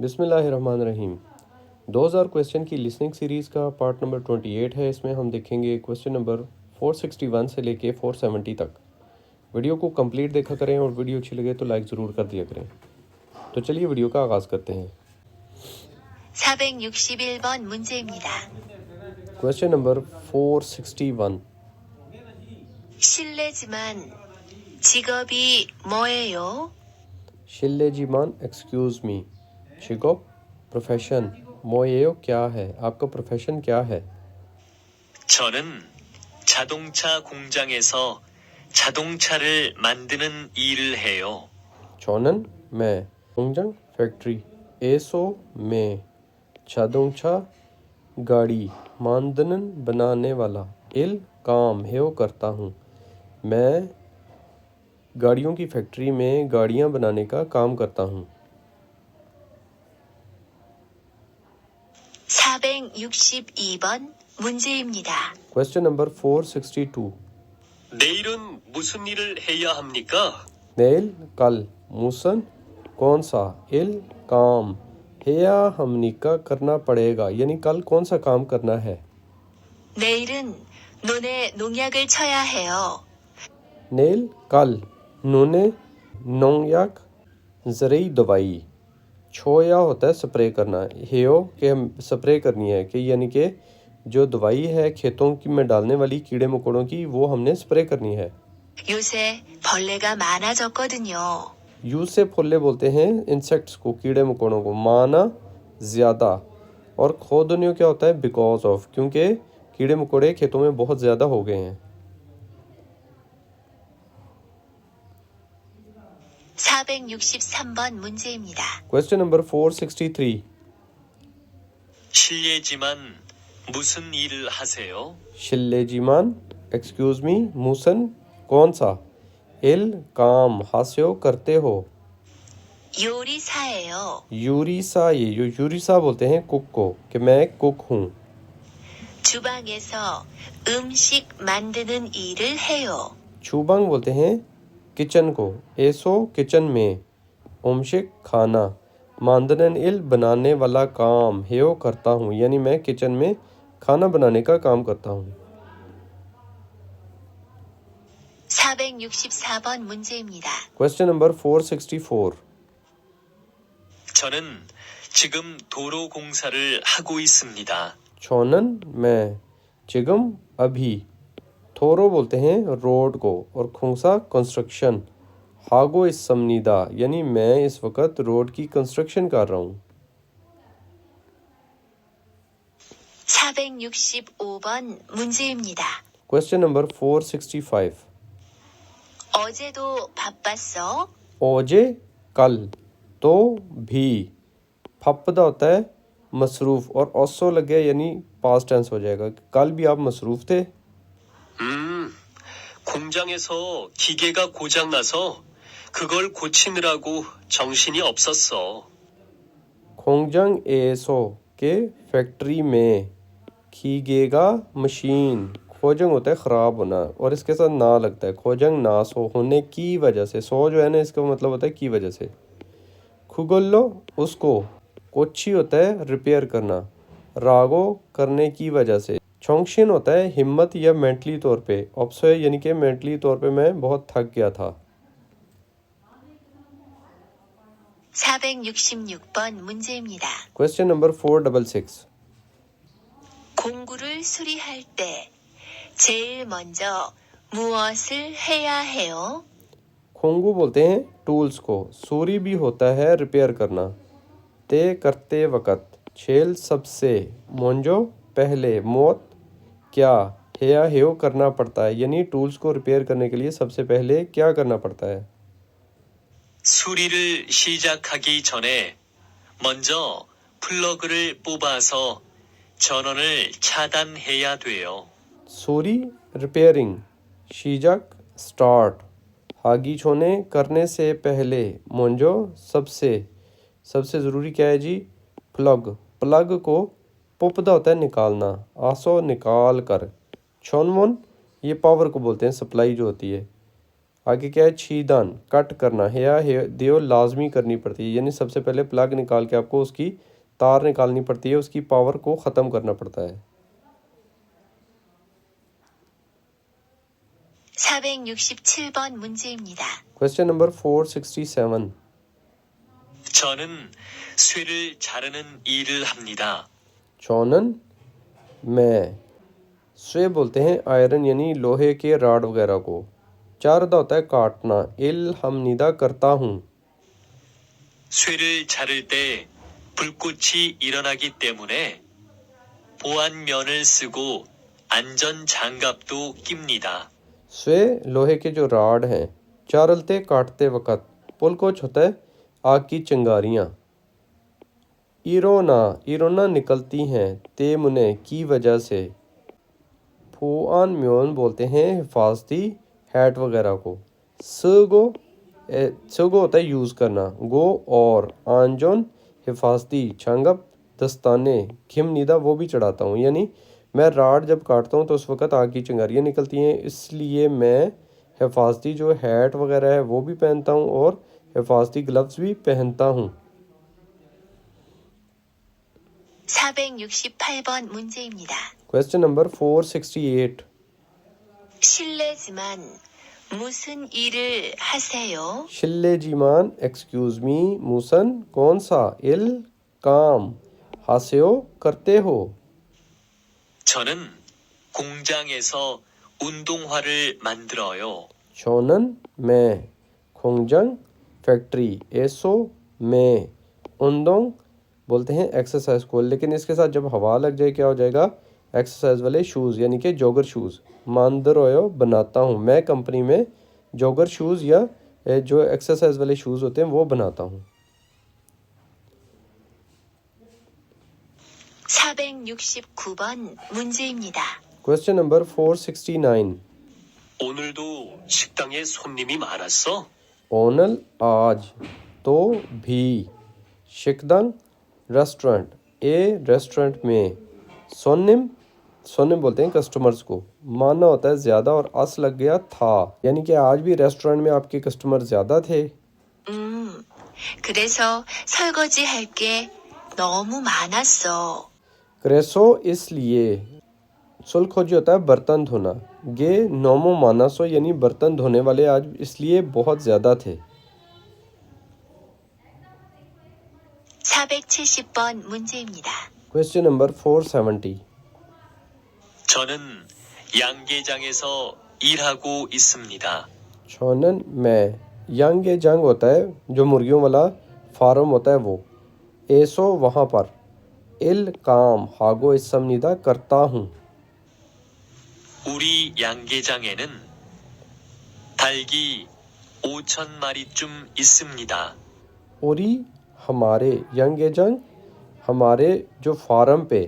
बिस्मिल्लाहिर्रहमानिर्रहीम। 2000 क्वेश्चन की listening series का पार्ट नंबर 28 है। इसमें हम देखेंगे क्वेश्चन नंबर 461 से लेके 470 तक। वीडियो को कंप्लीट देखा करें और वीडियो अच्छी लगे तो लाइक ज़रूर कर दिया करें। तो चलिए वीडियो का आगाज़ करते हैं। 461번 문제입니다. Question number 461। 실례지만 직업이 뭐예요? शिल्लेजीमान एक्सक्यूज़ मी। शिगोप प्रोफेशन। मोएयो क्या है, आपका प्रोफेशन क्या है? 저는 자동차 공장에서 자동차를 만드는 일을 해요. चौनन मैं 공장 फैक्ट्री एसो में 자동차 गाड़ी मानदनन बनाने वाला इल काम हेो करता हूँ। मैं गाड़ियों की फैक्ट्री में गाड़ियाँ बनाने का काम करता हूँ। 462번 문제입니다. Question number 462। 내일은 무슨 일을 해야 합니까? नेल कल, मुसन कौन सा, इल काम, हेया हमनी का करना पड़ेगा यानी कल कौन सा काम करना है। 내일은 논에 농약을 쳐야 해요. नेल कल, नूने नोंगयाक ज़रूरी दवाई, छोया होता है स्प्रे करना, हेयो के हम स्प्रे करनी है कि यानी कि जो दवाई है खेतों की में डालने वाली कीड़े मकोड़ों की वो हमने स्प्रे करनी है। 요새 벌레가 많아졌거든요. यूज से फोले बोलते हैं इंसेक्ट्स को, कीड़े मकोड़ों को। माना ज़्यादा और खोदनियो क्या होता है, बिकॉज ऑफ, क्योंकि कीड़े मकोड़े खेतों में बहुत ज़्यादा हो गए हैं। 463번 문제입니다. Question number 463। 실례지만 무슨 일을 하세요? शिल्लेजीमान एक्सक्यूज मी, मूसन कौन सा, इल काम हास्यो करते हो। 요리사예요. यूरिसा, ये जो यूरिसा बोलते हैं कुक को कि मैं कुक हूँ। 주방에서 음식 만드는 일을 해요. छूबंग बोलते हैं किचन को, एसो किचन में, ओमशिक खाना, मानदनन इल बनाने वाला काम, हेयो करता हूँ यानी मैं किचन में खाना बनाने का काम करता हूँ। 464번 문제입니다. Question number 464। 저는 지금 도로 공사를 하고 있습니다. छोनन मैं, चिगम अभी, थोरो बोलते हैं रोड को और खुंसा कंस्ट्रक्शन, हागो इस समनीदा यानी मैं इस वक्त रोड की कंस्ट्रक्शन कर रहा हूँ। 465번 문제입니다. Question number 465। 어제도 바빴어? ओजे कल, तो भी, फपदा होता है मसरूफ़ और ओसो लग गया यानी पास्ट टेंस हो जाएगा, कल भी आप मसरूफ़ थे। 공장에서 기계가 고장나서 그걸 고치느라고 정신이 없었어. खोंगजंग एसो के फैक्ट्री में, खीगेगा मशीन, खोजंग होता है ख़राब होना और इसके साथ ना लगता है, खोजंग ना सो होने की वजह से, सो जो है ना इसका मतलब होता है की वजह से। खुगल्लो उसको, कोची होता है रिपेयर करना, रागो करने की वजह से, छोंगशिन होता है हिम्मत या मेंटली तौर पे, ऑप्सो यानी कि मेंटली तौर पे मैं बहुत थक गया था। 466번 문제입니다. Question number 466। 공구를 수리할 때 제일 먼저 무엇을 해야 해요? खोंगू बोलते हैं टूल्स को, सूरी भी होता है रिपेयर करना, ते करते वक़्त, छेल सबसे, मोंजो पहले, मौत क्या, हेया हेयो करना पड़ता है यानी टूल्स को रिपेयर करने के लिए सबसे पहले क्या करना पड़ता है। 수리를 시작하기 전에 먼저 플러그를 뽑아서 전원을 차단해야 돼요. सूरी रिपेयरिंग, शीजक स्टार्ट, हागी छोने करने से पहले, मोंजो सबसे, सबसे ज़रूरी क्या है जी, प्लग, प्लग को पुपदा होता है निकालना, आसो निकाल कर, छोनमोन ये पावर को बोलते हैं, सप्लाई जो होती है, आगे क्या है, छीदान कट करना, हेया हे देओ लाजमी करनी पड़ती है, यानी सबसे पहले प्लग निकाल के आपको उसकी तार निकालनी पड़ती है, उसकी पावर को ख़त्म करना पड़ता है। 467번 문제입니다. Question number 467। 저는 쇠를 자르는 일을 합니다. चौनन मैं, स्वे बोलते हैं आयरन यानी लोहे के राड वगैरह को, चारदा होता है काटना, इल हमनिदा करता हूँ। 쇠를 자를 때 불꽃이 일어나기 때문에 보안면을 쓰고 안전 장갑도 낍니다. स्वे लोहे के जो राड हैं, चारलते काटते वक़्त, पुलकोच होता है आग की चिंगारियाँ, इरोना निकलती हैं, तेमुने की वजह से, फुआन म्योन बोलते हैं हिफाजती हैट वगैरह को, सगो होता है यूज़ करना, गो और आंजोन हिफाजती, छांगप दस्ताने, खिमनीदा वो भी चढ़ाता हूँ, यानी मैं राड जब काटता हूँ तो उस वक़्त आग की चिंगारियाँ निकलती हैं, इसलिए मैं हिफाजती जो हैट वगैरह है वो भी पहनता हूँ और हिफाजती ग्लव्स भी पहनता हूँ। 468번 문제입니다. Question number 468। 실례지만 무슨 일을 하세요? शिल्ले जीमान एक्सक्यूज़ मी, मूसन कौन सा, इल काम, हास्यो करते हो। 저는 공장에서 운동화를 만들어요. शोनन मैं, खोंगजंग फैक्ट्री, एसो में, उंदोंग बोलते हैं एक्सरसाइज को, लेकिन इसके साथ जब हवा लग जाए क्या हो जाएगा, एक्सरसाइज वाले शूज़ यानी कि जॉगर शूज़, मांदरोयो बनाता हूँ, मैं कंपनी में जॉगर शूज़ या जो एक्सरसाइज वाले शूज़ होते हैं वो बनाता हूँ। 469번 문제입니다. Question number 469। 오늘도 식당에 손님이 많았어? ओनल आज, तो भी, शिकदंग रेस्टोरेंट, ए रेस्टोरेंट में, सोनिम बोलते हैं कस्टमर्स को, माना होता है ज़्यादा और अस लग गया था, यानी कि आज भी रेस्टोरेंट में आपके कस्टमर ज़्यादा थे। 그래서 설거지 할 게 너무 많았어. क्रेसो इसलिए, सुलखोजी होता है बर्तन धोना, गे नोमो मानासो यानी बर्तन धोने वाले आज इसलिए बहुत ज़्यादा थे। 470번 문제입니다. Question number 470। 저는 양계장에서 일하고 있습니다. छोनन मैं, यंग ये जंग होता है जो मुर्गियों वाला फार्म होता है वो, एसो वहाँ पर, इल काम, हागो इस समनिदा करता हूँ। 우리 양계장에는 닭이 5,000마리쯤 있습니다. ओरी हमारे, यंग ये जंग हमारे जो फार्म पे,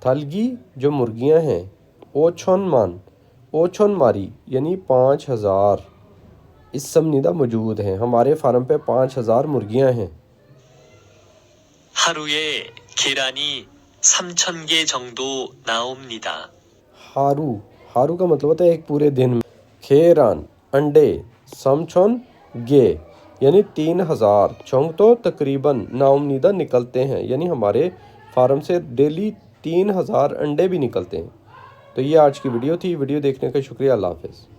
थलगी जो मुर्गियाँ हैं, ओछन मारी यानी 5,000 इस समनिदा मौजूद हैं, हमारे फार्म पे 5,000 मुर्गियाँ हैं। 하루에 계란이 3,000개 정도 나옵니다. हारू का मतलब होता है एक पूरे दिन में, खेरान अंडे, समछन गे यानी 3,000, चौंग तो तकरीबन नाउमनीदा निकलते हैं, यानी हमारे फार्म से डेली 3,000 अंडे भी निकलते हैं। तो ये आज की वीडियो थी। वीडियो देखने का शुक्रिया। अल्लाह हाफ़िज़।